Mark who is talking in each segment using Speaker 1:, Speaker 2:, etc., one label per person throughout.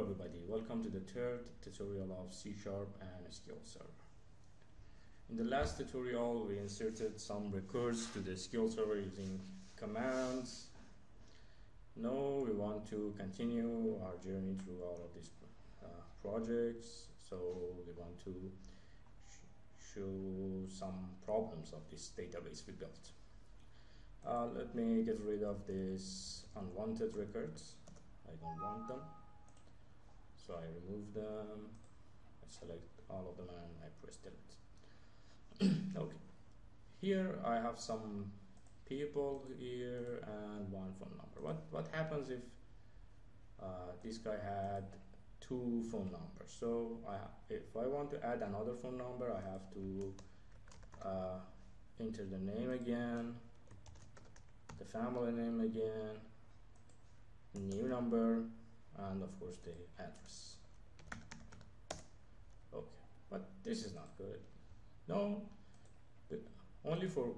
Speaker 1: everybody, welcome to the third tutorial of C# and SQL Server. In the last tutorial we inserted some records to the SQL Server using commands. Now we want to continue our journey through all of these projects, so we want to show some problems of this database we built. Let me get rid of these unwanted records. I don't want them, so I remove them. I select all of them and I press delete. Okay, here I have some people here and one phone number. What happens if this guy had two phone numbers? So if I want to add another phone number, I have to enter the name again, the family name again, new number, and of course the address. Okay, but this is not good. No, only for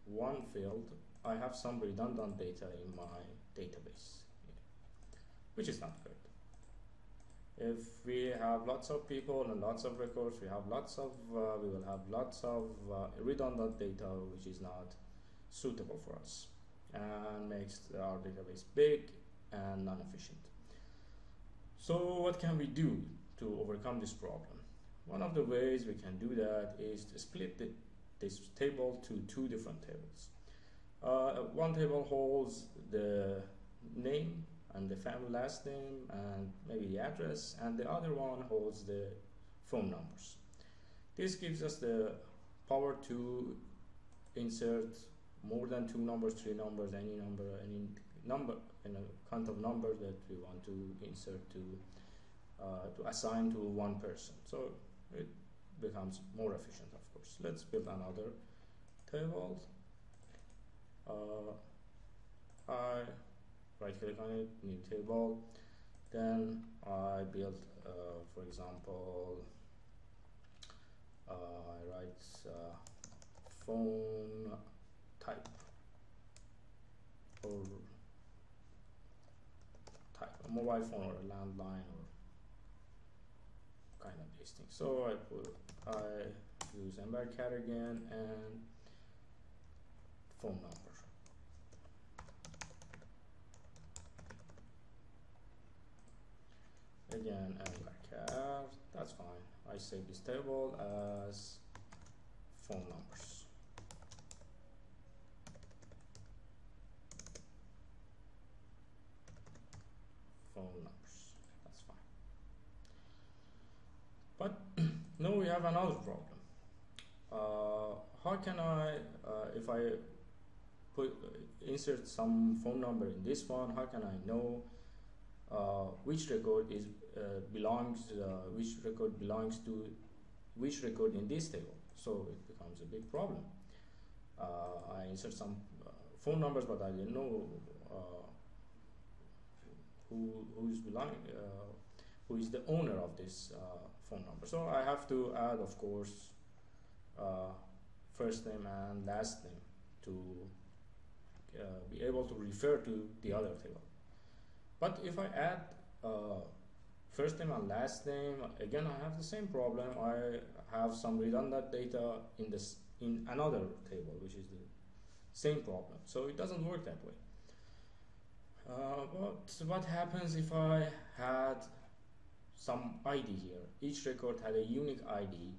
Speaker 1: one field I have some redundant data in my database, which is not good. If we have lots of people and lots of records, we will have lots of redundant data, which is not suitable for us and makes our database big and non-efficient. So what can we do to overcome this problem? One of the ways we can do that is to split this table to two different tables. One table holds the name and the family last name and maybe the address, and the other one holds the phone numbers. This gives us the power to insert more than two numbers, three numbers, any number, count of numbers that we want to insert to assign to one person. So it becomes more efficient, of course. Let's build another table. I right click on it, new table. Then I build, for example, I write phone type, or type a mobile phone or a landline or kind of these things. So I use embed again and phone number. Again, embed, that's fine. I save this table as phone numbers. Phone numbers, that's fine. But now we have another problem. How can I, if I insert some phone number in this one, how can I know which record belongs to which record in this table? So it becomes a big problem. I insert some phone numbers, but I didn't know who is the owner of this phone number. So I have to add, of course, first name and last name to be able to refer to the other table. But if I add first name and last name, again I have the same problem. I have some redundant data in another table, which is the same problem. So it doesn't work that way. But what happens if I had some ID here? Each record had a unique ID,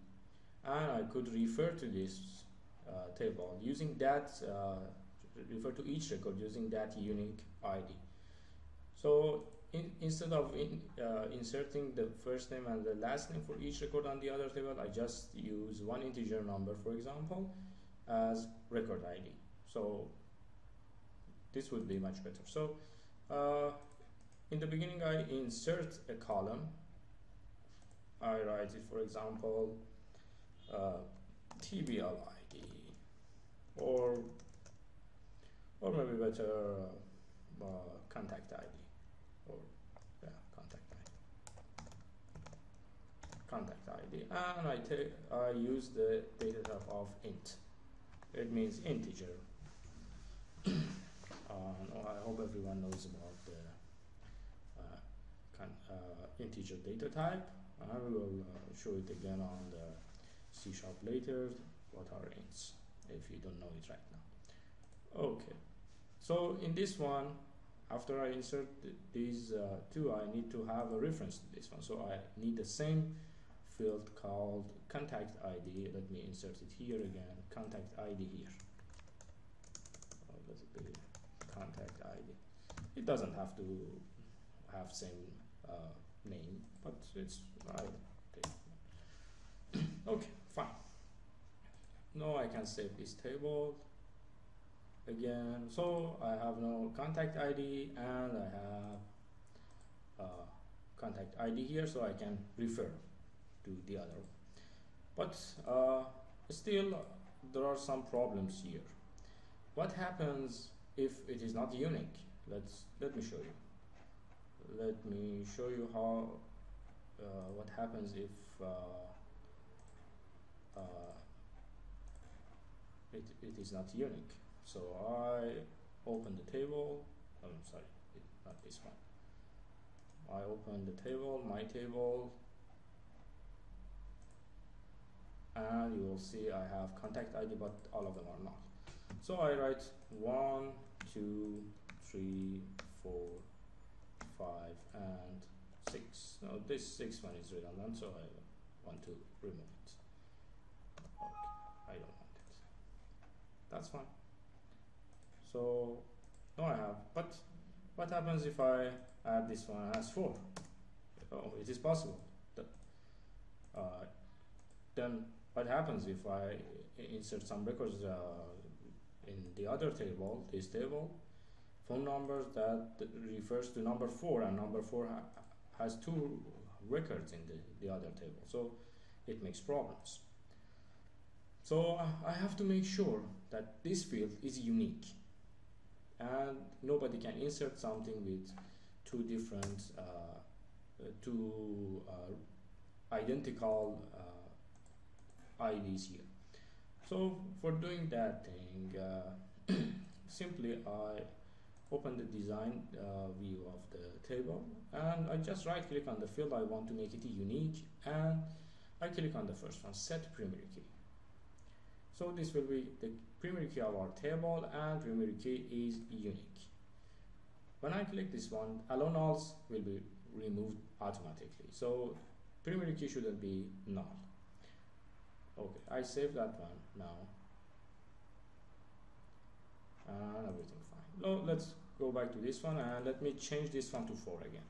Speaker 1: and I could refer to this table using that, refer to each record using that unique ID. So instead of inserting the first name and the last name for each record on the other table, I just use one integer number, for example, as record ID. So this would be much better. So in the beginning I insert a column. I write it, for example, TBL ID, or maybe better contact ID, or yeah, contact ID, and I use the data type of int. It means integer. I hope everyone knows about the an integer data type, and we will show it again on the C# later. What are ints if you don't know it right now? Okay, so in this one, after I insert these two, I need to have a reference to this one, so I need the same field called contact ID. Let me insert it here again, contact ID here. Let it be contact ID. It doesn't have to have same name, but it's okay, fine. Now I can save this table again. So I have no contact ID, and I have contact ID here, so I can refer to the other one. But still there are some problems here. What happens if it is not unique? Let me show you. Let me show you how what happens if it is not unique. So I open the table. I'm sorry, not this one. I open the table, my table, and you will see I have contact ID, but all of them are not. So I write 1, 2, 3, 4, 5, and 6. Now this 6 one is redundant, so I want to remove it. Okay, I don't want it. That's fine. So now I have, but what happens if I add this one as 4? Oh, it is possible. Then what happens if I insert some records in the other table, this table, phone numbers that refers to number 4, and number 4 has 2 records in the other table, so it makes problems. So I have to make sure that this field is unique, and nobody can insert something with 2 different identical IDs here. So for doing that thing, simply I open the design view of the table, and I just right click on the field I want to make it unique, and I click on the first one, set primary key. So this will be the primary key of our table, and primary key is unique. When I click this one, allow nulls will be removed automatically, so primary key shouldn't be null. Okay, I save that one now, and everything fine. Now let's go back to this one, and let me change this one to 4 again.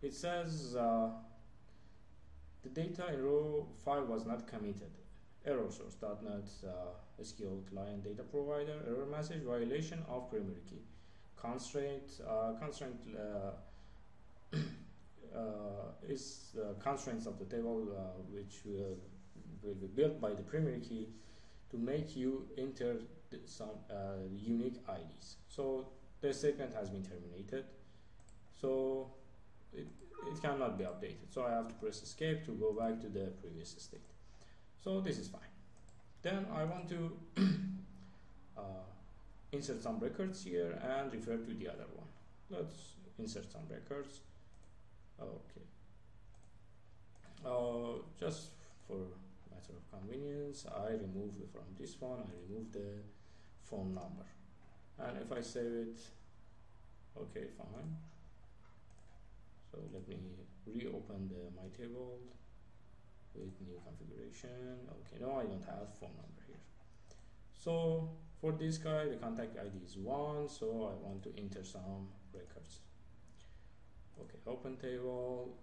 Speaker 1: It says the data in row 5 was not committed. Error source .NET SQL client data provider error message, violation of primary key. Constraint is constraints of the table which will be built by the primary key to make you enter some unique IDs. So the statement has been terminated, so it cannot be updated. So I have to press escape to go back to the previous state. So this is fine. Then I want to insert some records here and refer to the other one. Let's insert some records. Okay. Just for matter of convenience, I remove from this one, I remove the phone number. And if I save it, okay, fine. So let me reopen my table with new configuration. Okay, now I don't have phone number here. So for this guy, the contact ID is 1, so I want to enter some records. Okay, open table.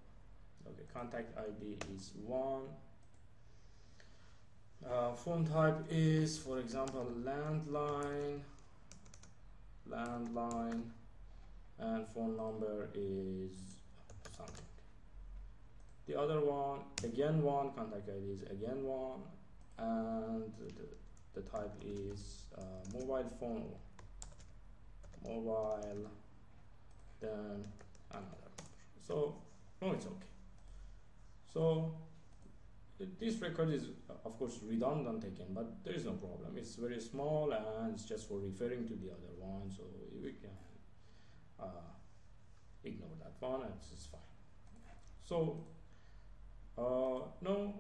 Speaker 1: Okay, contact ID is 1. Phone type is, for example, landline, and phone number is something. The other one, again 1, contact ID is again 1, and the type is mobile phone, mobile, then another. So no, it's okay. So this record is of course redundant again, but there is no problem. It's very small, and it's just for referring to the other one, so we can fun, it's fine. So now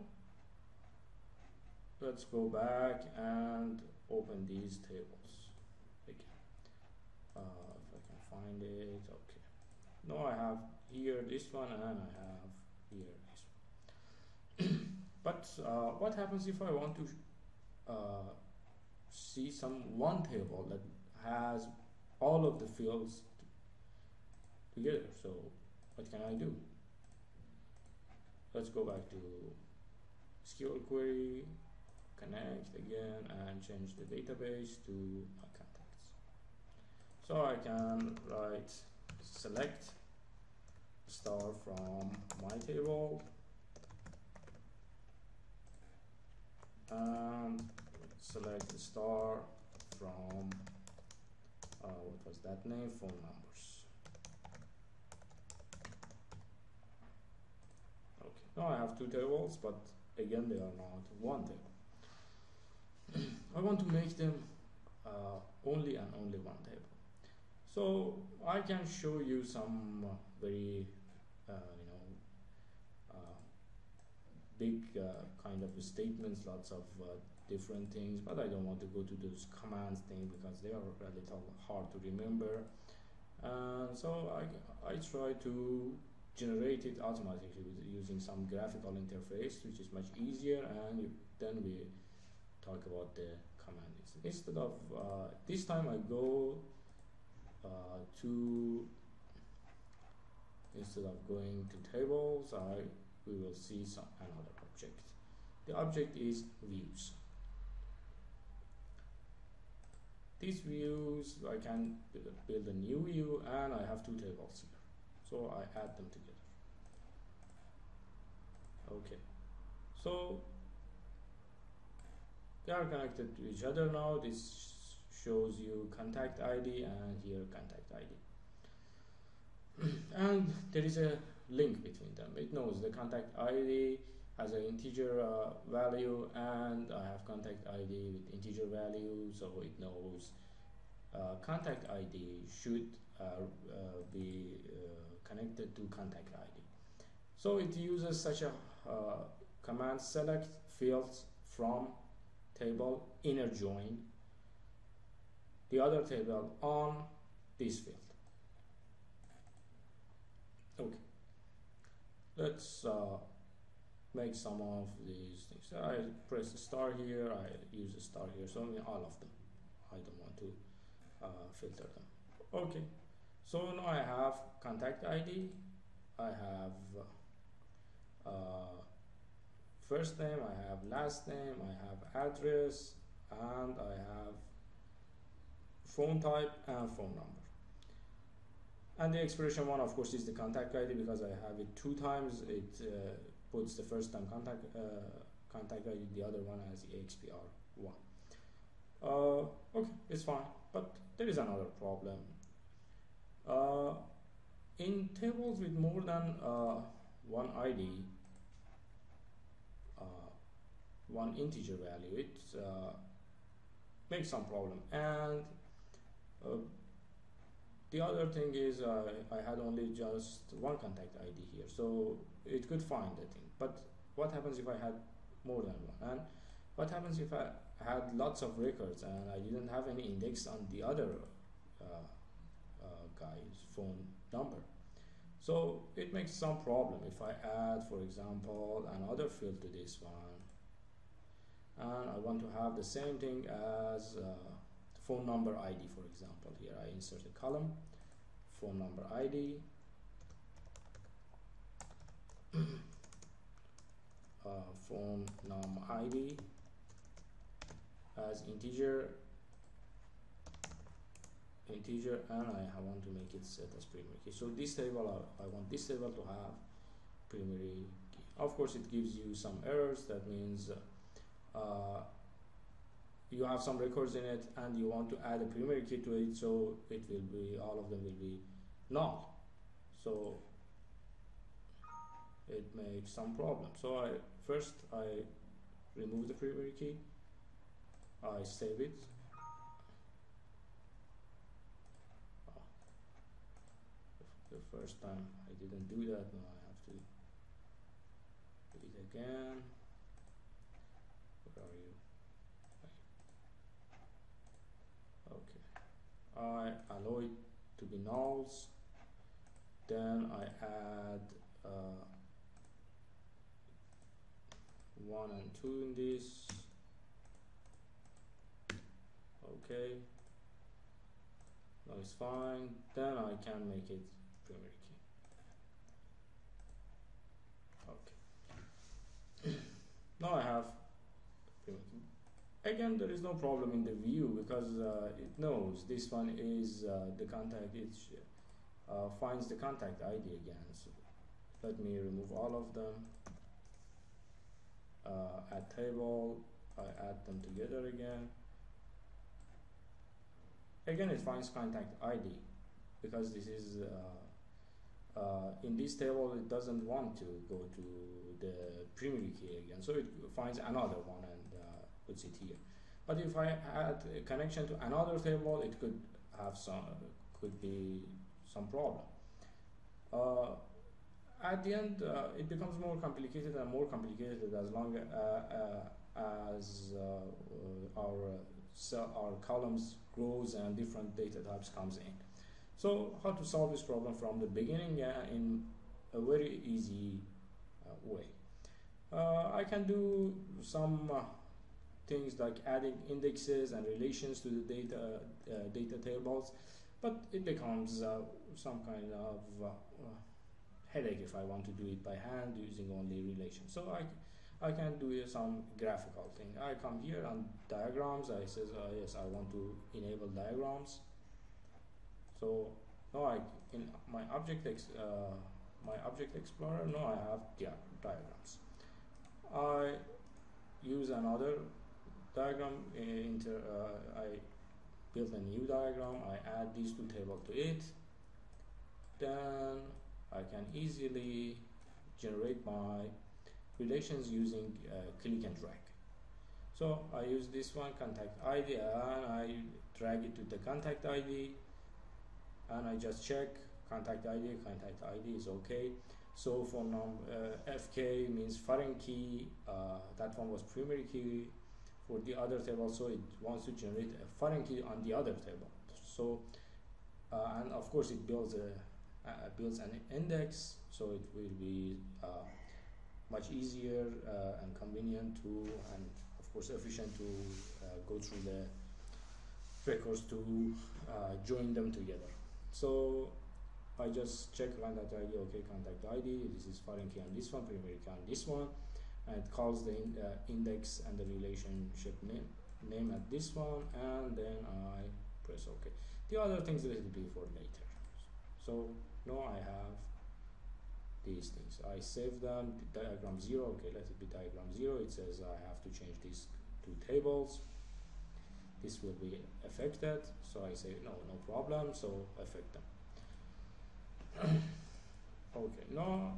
Speaker 1: let's go back and open these tables again. If I can find it. Okay, now I have here this one and I have here this one. But what happens if I want to see one table that has all of the fields together? So what can I do? Let's go back to SQL query, connect again, and change the database to my contacts. So I can select star from my table and select the star from what was that name? Phone numbers. Okay, now I have two tables, but again they are not one table. I want to make them only and only one table. So I can show you some very big kind of statements, lots of different things, but I don't want to go to those commands thing because they are a little hard to remember. So I try to generate it automatically using some graphical interface, which is much easier, and then we talk about the command. Instead of this time I go instead of going to tables, we will see another object. The object is views. These views, I can build a new view, and I have two tables here, so I add them together. Okay, so they are connected to each other now. This shows you contact ID and here contact ID. And there is a link between them. It knows the contact ID has an integer value, and I have contact ID with integer value, so it knows contact ID should be connected to contact ID. So it uses such a command: select fields from table inner join the other table on this field. Okay, let's make some of these things. I press a star here, I use a star here, so all of them. I don't want to filter them. Okay, so now I have contact ID, I have first name, I have last name, I have address, and I have phone type and phone number. And the expression one, of course, is the contact ID because I have it two times. It puts the first time contact ID, the other one as EXPR1. Okay, it's fine, but there is another problem. In tables with more than one ID, one integer value, it makes some problem. And the other thing is I had only just one contact ID here, so it could find the thing. But what happens if I had more than one? And what happens if I had lots of records and I didn't have any index on the other guy's phone number? So it makes some problem if I add, for example, another field to this one, and I want to have the same thing as phone number ID, for example. Here I insert a column, phone number ID, phone num ID as integer, and I want to make it set as primary key. So this table, I want this table to have primary key. Of course, it gives you some errors. That means you have some records in it and you want to add a primary key to it, so it will be, all of them will be null. So it makes some problem. So first I remove the primary key, I save it, the first time I didn't do that. Now I have to do it again. Where are you? Okay, I allow it to be nulls, then I add 1 and 2 in this. Okay, now it's fine. Then I can make it primary key. Okay. Now I have primary key. Again, there is no problem in the view because it knows this one is the contact. It finds the contact ID again. So let me remove all of them. Add table. I add them together again. Again, it finds contact ID because this is in this table. It doesn't want to go to the primary key again, so it finds another one and puts it here. But if I add a connection to another table, it could have be some problem. At the end, it becomes more complicated and more complicated as long as our columns grows and different data types comes in. So how to solve this problem from the beginning in a very easy way. I can do some things like adding indexes and relations to the data tables, but it becomes some kind of headache if I want to do it by hand using only relations. So I can do some graphical thing. I come here on diagrams. I says yes, I want to enable diagrams. So now in my object explorer, now I have diagrams. I use another diagram. I build a new diagram. I add these two tables to it. Then I can easily generate my relations using click and drag. So I use this one, contact ID, and I drag it to the contact ID, and I just check contact ID is okay. So for FK means foreign key, that one was primary key for the other table, so it wants to generate a foreign key on the other table. So and of course it builds an index, so it will be much easier and convenient to, and of course efficient to go through the records to join them together. So I just check contact ID, okay, contact ID, this is foreign key on this one, primary key on this one, and it calls the index and the relationship name at this one, and then I press OK. The other things will be for later. So now I have these things. I save them, diagram 0, okay, let it be diagram 0. It says I have to change these two tables. This will be affected, so I say no problem, so affect them. Okay, now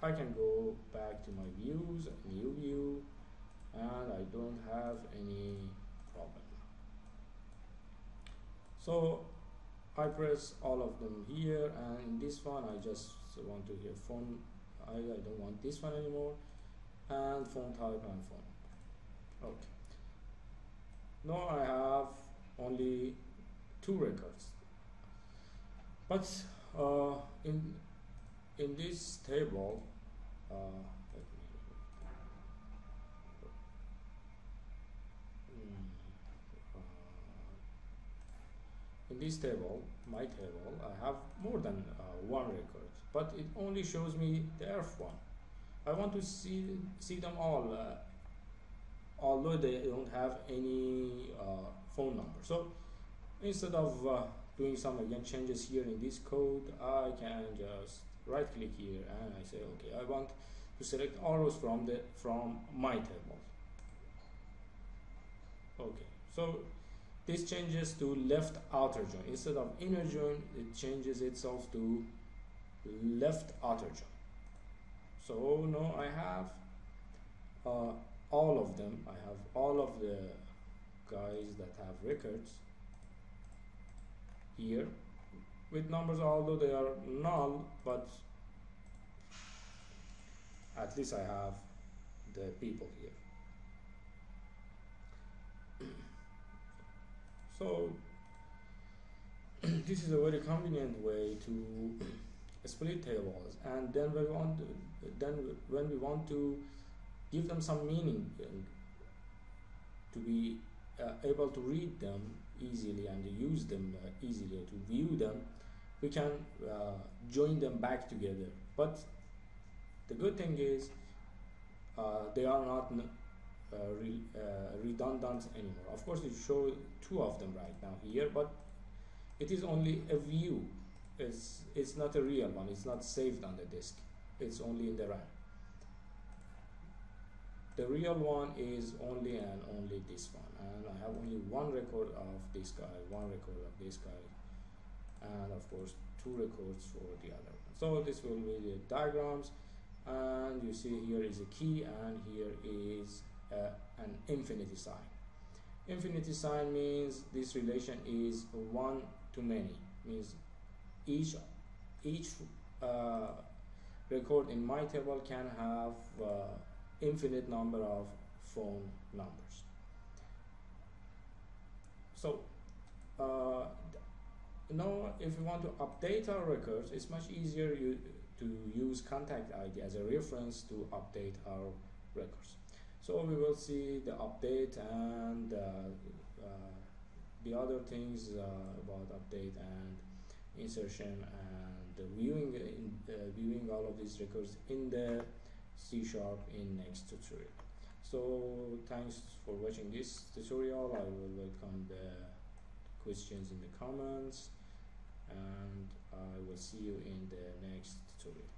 Speaker 1: I can go back to my views, new view, and I don't have any problem. So I press all of them here, and in this one I just want to hear font. I don't want this one anymore, and font type and font. Okay. Now I have only 2 records, but in this table, in this table, my table, I have more than 1 record, but it only shows me the F1. I want to see them all, although they don't have any phone number. So instead of doing some changes here in this code, I can just right click here and I say okay, I want to select all rows from my table. Okay, so this changes to left outer join. Instead of inner join, it changes itself to left outer join. So now I have all of them. I have all of the guys that have records here with numbers, although they are null, but at least I have the people here. So this is a very convenient way to split tables, and then when we want to give them some meaning and to be able to read them easily and use them easily, to view them, we can join them back together. But the good thing is they are not redundant anymore. Of course, it shows two of them right now here, but it is only a view. It's not a real one. It's not saved on the disk. It's only in the RAM. The real one is only and only this one, and I have only one record of this guy, one record of this guy, and of course 2 records for the other one. So this will be the diagrams, and you see here is a key, and here is an infinity sign. Infinity sign means this relation is one to many, means each record in my table can have infinite number of phone numbers. So now if we want to update our records, it's much easier to use contact ID as a reference to update our records. So we will see the update and the other things about update and insertion and viewing all of these records in the C# in next tutorial. So thanks for watching this tutorial. I will welcome the questions in the comments, and I will see you in the next tutorial.